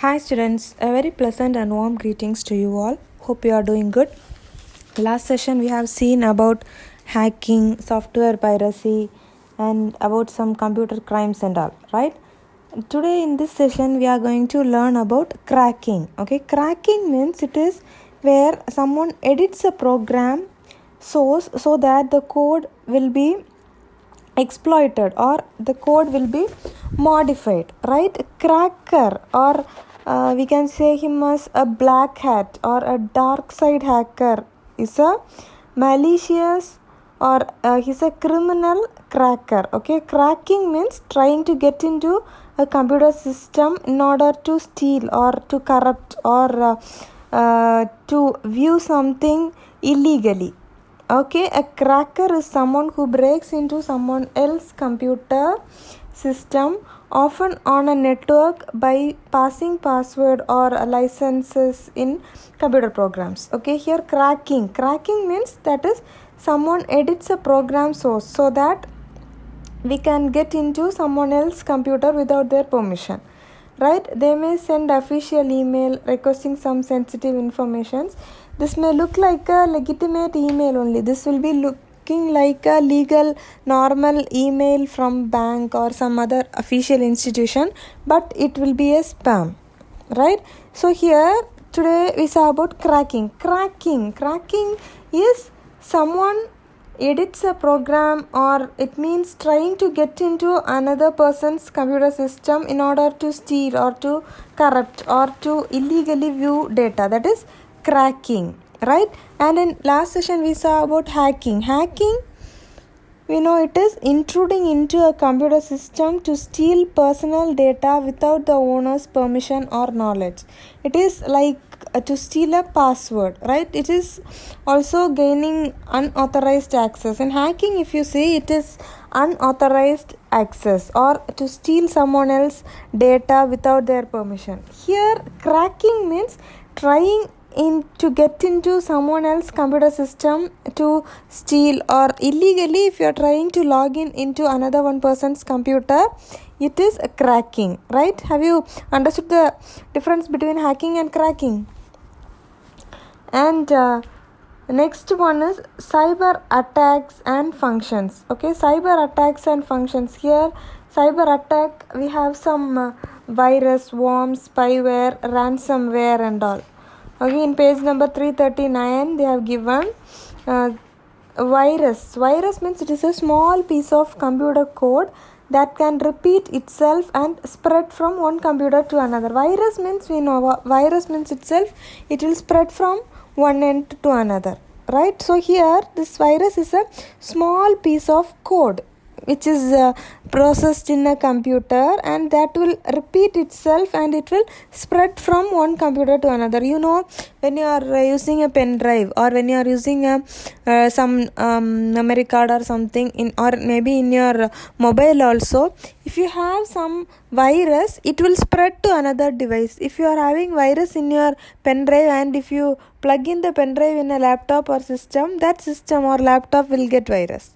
Hi students, a very pleasant and warm greetings to you all. Hope you are doing good. Last session we have seen about hacking, software piracy and about some computer crimes and all, right? Today in this session we are going to learn about cracking. Okay, cracking means it is where someone edits a program source so that the code will be exploited or the code will be modified, right? Cracker, or we can say him as a black hat or a dark side hacker, is a malicious or he's a criminal cracker. Okay, cracking means trying to get into a computer system in order to steal or to corrupt or to view something illegally. Okay, a cracker is someone who breaks into someone else's computer system, often on a network, by passing password or licenses in computer programs. Okay, here cracking means that is someone edits a program source so that we can get into someone else's computer without their permission, right? They may send official email requesting some sensitive informations. This may look like a legitimate email only. This will be looking like a legal normal email from bank or some other official institution, but it will be a spam, right? So here today we saw about cracking is someone edits a program, or it means trying to get into another person's computer system in order to steal or to corrupt or to illegally view data. That is cracking, right? And in last session we saw about hacking. We know it is intruding into a computer system to steal personal data without the owner's permission or knowledge. It is like to steal a password, right? It is also gaining unauthorized access. In hacking, if you see, it is unauthorized access or to steal someone else's data without their permission. Here, cracking means trying to get into someone else's computer system to steal, or illegally if you are trying to log in into another one person's computer, it is a cracking, right? Have you understood the difference between hacking and cracking? And next one is cyber attacks and functions. Okay, cyber attacks and functions. Here cyber attack, we have some virus, worms, spyware, ransomware and all. Okay, in page number 339 they have given virus. Virus means it is a small piece of computer code that can repeat itself and spread from one computer to another. Virus means, we know, virus means itself, it will spread from one end to another, right? So here this virus is a small piece of code which is processed in a computer, and that will repeat itself and it will spread from one computer to another. You know, when you are using a pen drive, or when you are using some memory card or something in, or maybe in your mobile also, if you have some virus, it will spread to another device. If you are having virus in your pen drive and if you plug in the pen drive in a laptop or system, that system or laptop will get virus,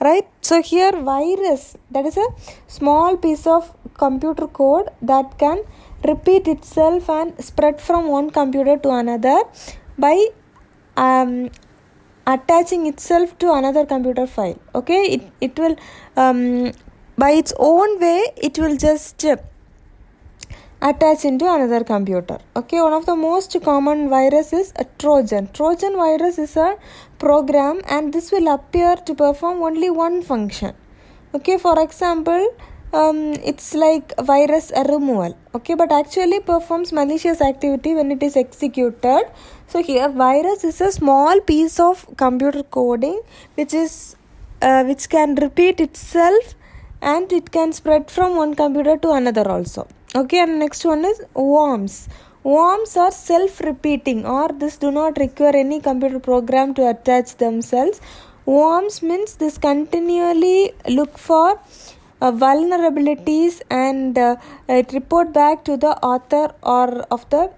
right? So here virus, that is a small piece of computer code that can repeat itself and spread from one computer to another by attaching itself to another computer file. Okay, it will by its own way it will just attach into another computer. Okay, one of the most common virus is a Trojan. Trojan virus is a program, and this will appear to perform only one function. Okay, for example, it's like virus removal. Okay, but actually performs malicious activity when it is executed. So here virus is a small piece of computer coding which can repeat itself and it can spread from one computer to another also. Okay, and next one is worms. Worms are self-repeating, or this do not require any computer program to attach themselves. Worms means this continually look for vulnerabilities and it report back to the author or of the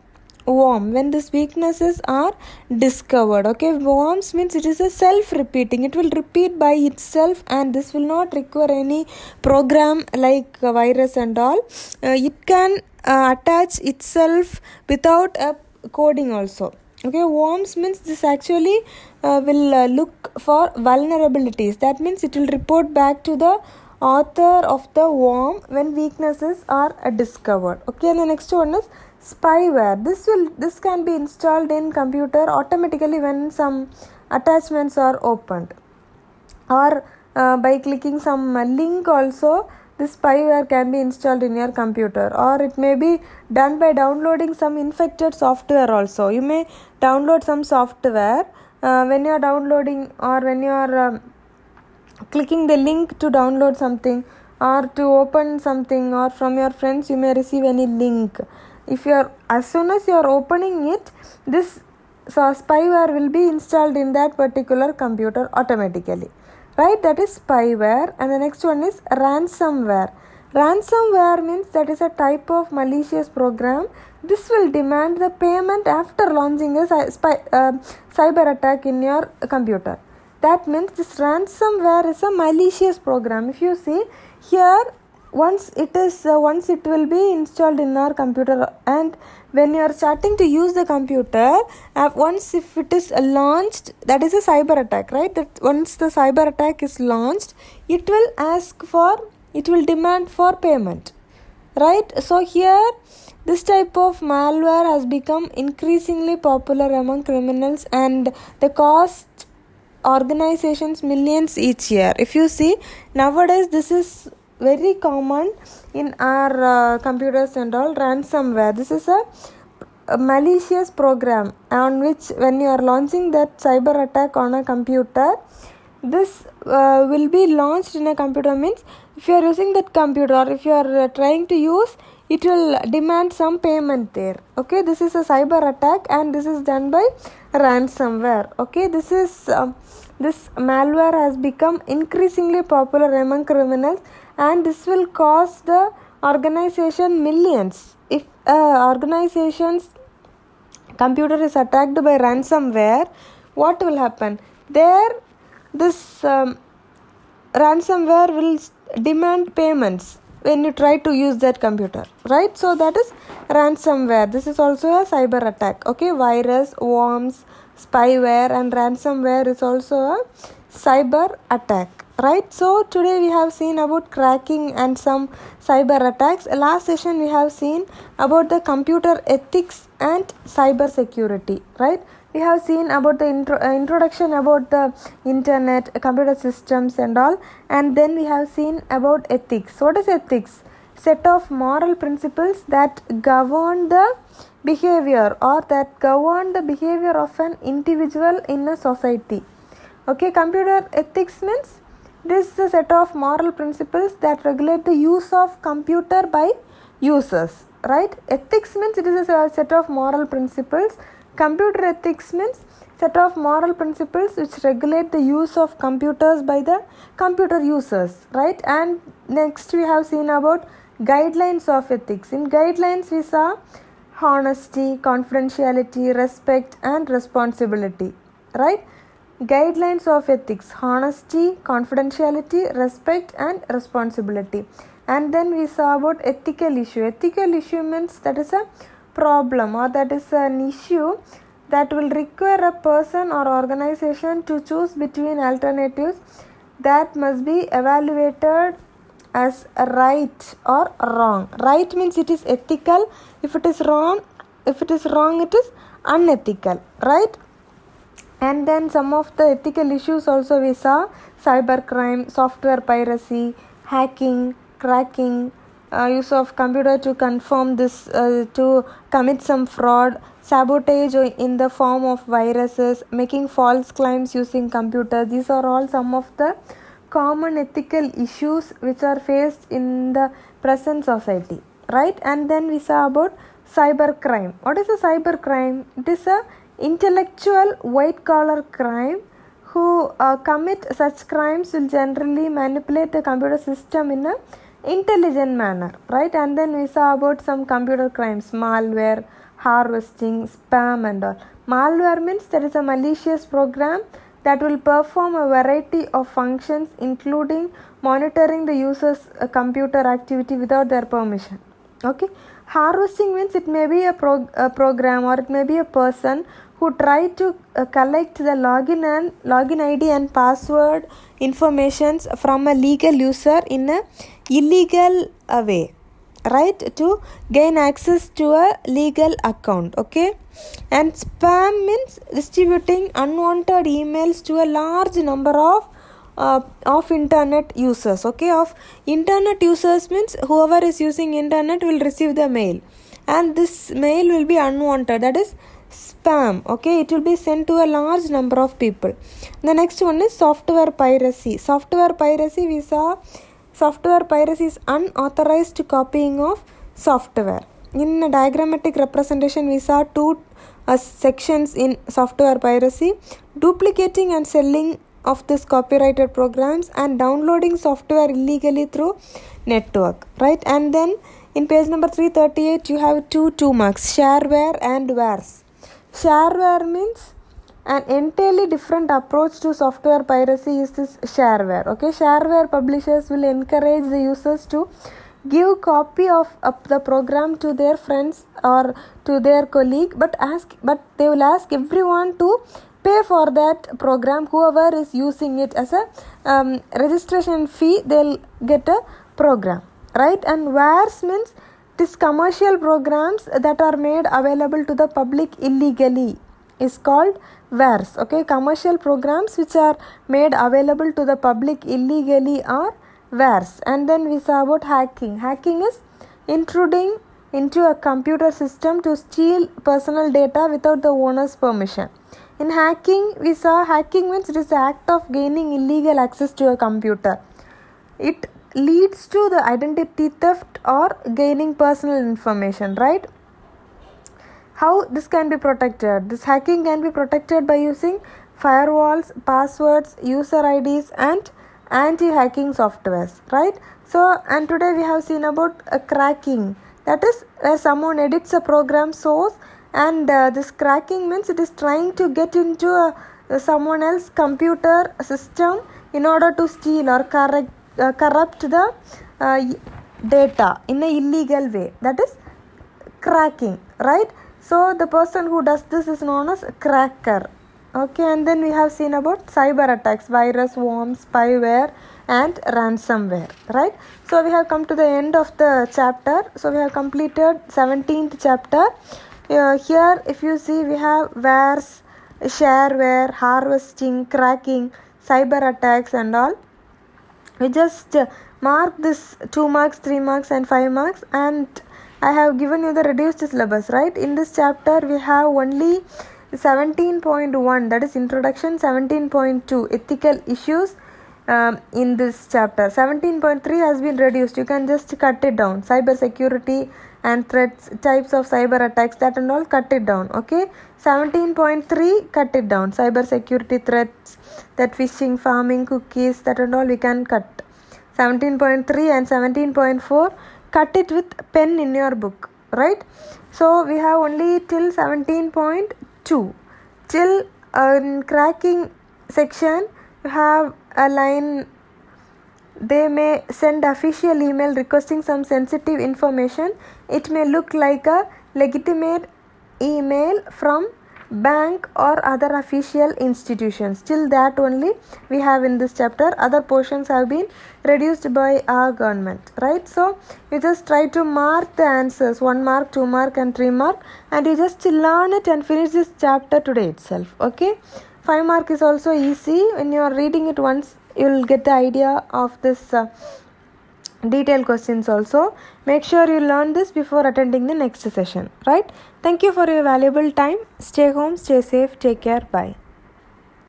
worm when these weaknesses are discovered. Okay, worms means it is a self-repeating. It will repeat by itself, and this will not require any program like a virus and all. It can attach itself without a coding also. Okay, worms means this actually will look for vulnerabilities. That means it will report back to the author of the worm when weaknesses are discovered. Okay, and the next one is spyware. This can be installed in computer automatically when some attachments are opened, or by clicking some link also. This spyware can be installed in your computer, or it may be done by downloading some infected software also. You may download some software when you are downloading, or when you are clicking the link to download something or to open something, or from your friends you may receive any link. As soon as you are opening it, this spyware will be installed in that particular computer automatically, right? That is spyware. And the next one is ransomware. Ransomware means that is a type of malicious program. This will demand the payment after launching a cyber attack in your computer. That means this ransomware is a malicious program. If you see here, once it will be installed in our computer, and when you are starting to use the computer, once if it is launched, that is a cyber attack, right? That once the cyber attack is launched, it will demand for payment, right? So here this type of malware has become increasingly popular among criminals, and the cost organizations millions each year. If you see nowadays, this is very common in our computers and all. Ransomware, this is a malicious program on which when you are launching that cyber attack on a computer, this will be launched in a computer. Means if you are using that computer, or if you are trying to use, it will demand some payment there. Okay, this is a cyber attack, and this is done by ransomware. Okay, this malware has become increasingly popular among criminals, and this will cost the organization millions. If organization's computer is attacked by ransomware, what will happen? This ransomware will demand payments when you try to use that computer, right? So that is ransomware. This is also a cyber attack. Okay, virus, worms, spyware, and ransomware is also a cyber attack, right? So today we have seen about cracking and some cyber attacks. Last session we have seen about the computer ethics and cyber security, right? We have seen about the introduction about the internet, computer systems and all, and then we have seen about ethics. What is ethics? Set of moral principles that govern the behavior, or that govern the behavior of an individual in a society. Okay, computer ethics means this is a set of moral principles that regulate the use of computer by users, right? Ethics means it is a set of moral principles. Computer ethics means set of moral principles which regulate the use of computers by the computer users, right? And next we have seen about guidelines of ethics. In guidelines we saw honesty, confidentiality, respect and responsibility, right? Guidelines of ethics: honesty, confidentiality, respect and responsibility. And then we saw about ethical issue. Ethical issue means that is a problem, or that is an issue that will require a person or organization to choose between alternatives that must be evaluated as right or wrong. Right means it is ethical. If it is wrong, it is unethical, right? And then some of the ethical issues also we saw: cybercrime, software piracy, hacking, cracking, use of computer to to commit some fraud, sabotage in the form of viruses, making false claims using computers. These are all some of the common ethical issues which are faced in the present society, right? And then we saw about cybercrime. What is a cybercrime? It is a intellectual white collar crime. Who commit such crimes will generally manipulate the computer system in a intelligent manner, right? And then we saw about some computer crimes, malware, harvesting, spam and all. Malware means there is a malicious program that will perform a variety of functions including monitoring the user's computer activity without their permission. Okay. Harvesting means it may be a program or it may be a person who try to collect the login ID and password informations from a legal user in a illegal way, right, to gain access to a legal account. Okay. And spam means distributing unwanted emails to a large number of internet users. Okay, of internet users means whoever is using internet will receive the mail, and this mail will be unwanted, that is spam. Okay, it will be sent to a large number of people. The next one is software piracy. Software piracy, we saw software piracy is unauthorized copying of software. In a diagrammatic representation, we saw two sections in software piracy: duplicating and selling of this copyrighted programs and downloading software illegally through network, right? And then in page number 338 you have two marks, shareware and wares. Shareware means an entirely different approach to software piracy is this shareware. Okay, shareware publishers will encourage the users to give copy of the program to their friends or to their colleague, but they will ask everyone to pay for that program. Whoever is using it as a registration fee, they'll get a program, right? And wares means this commercial programs that are made available to the public illegally is called wares. Okay, commercial programs which are made available to the public illegally are wares. And then we saw about hacking. Hacking is intruding into a computer system to steal personal data without the owner's permission. In hacking, we saw hacking means it is the act of gaining illegal access to a computer. It leads to the identity theft or gaining personal information, right? How this can be protected? This hacking can be protected by using firewalls, passwords, user IDs and anti-hacking softwares, right? So, and today we have seen about cracking. That is where someone edits a program source, and this cracking means it is trying to get into someone else's computer system in order to steal or corrupt the data in an illegal way. That is cracking, right? So the person who does this is known as cracker. Okay, and then we have seen about cyber attacks, virus, worms, spyware and ransomware, right? So we have come to the end of the chapter. So we have completed 17th chapter. Here if you see, we have wares, shareware, harvesting, cracking, cyber attacks and all. We just mark this 2 marks, 3 marks and 5 marks, and I have given you the reduced syllabus, right? In this chapter we have only 17.1, that is introduction, 17.2 ethical issues in this chapter. 17.3 has been reduced, you can just cut it down. Cyber security and threats, types of cyber attacks, that and all, cut it down. Okay, 17.3 cut it down. Cyber security threats, that phishing, farming, cookies, that and all we can cut. 17.3 and 17.4 cut it with pen in your book, right? So we have only till 17.2. Till in cracking section you have a line, they may send official email requesting some sensitive information. It may look like a legitimate email from bank or other official institutions. Till that only we have in this chapter. Other portions have been reduced by our government, right? So you just try to mark the answers, 1 mark, 2 mark and 3 mark, and you just learn it and finish this chapter today itself. Okay, 5 mark is also easy. When you are reading it once, you will get the idea of this detailed questions also. Make sure you learn this before attending the next session, right? Thank you for your valuable time. Stay home, stay safe, take care, bye.